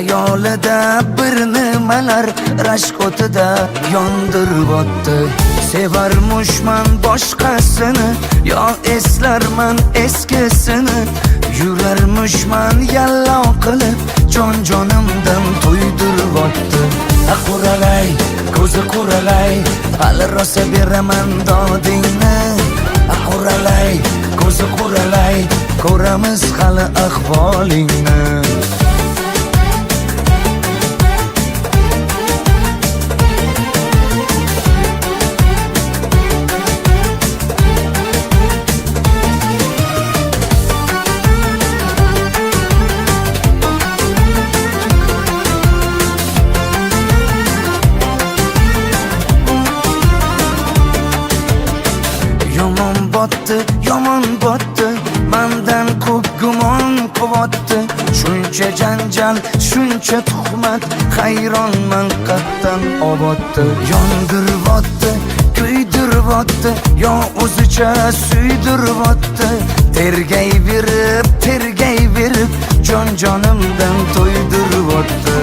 Xayolida bir nimalar rashk o'tida yondirib o'tdi. Sevarmushman boshqasini, yo eslarman eskisini. Yurarmushman yallo qilib, jon-jonimdan to'ydirib o'tdi. Quralay, ko'zi quralay, hali rosa beraman dodingni. Quralay, ko'zi quralay, ko'ramiz hali ahvolingni. Yomon botdi, mendan ko'p gumon quvotdi. Shuncha janjal, shuncha tuhmat, hayronman qattan oboddi. Yondiribotdi, kuydiribotdi, yo o'zicha suydiribotdi. Tergayverib, jon-jonimdan to'ydiribotdi.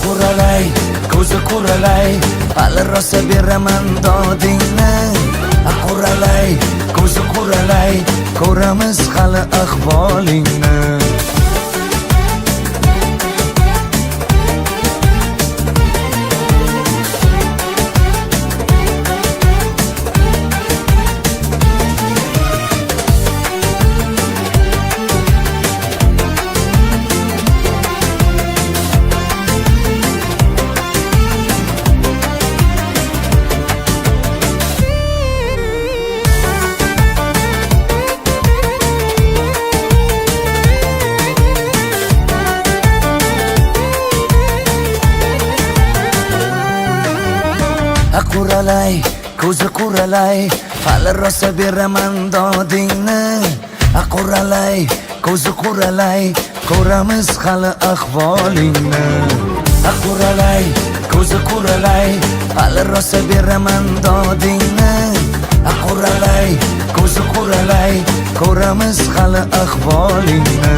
Quralay, ko'zi quralay, hali rosa beraman dodingni. Quralay, ko'zi quralay, ko'ramiz hali ahvolingni. Quralay, ko'zi quralay, hali rosa beraman dodingni. Quralay, ko'zi quralay, ko'ramiz hali ahvolingni. Quralay, ko'zi quralay, hali rosa beraman dodingni. Quralay, ko'zi quralay, ko'ramiz hali ahvolingni.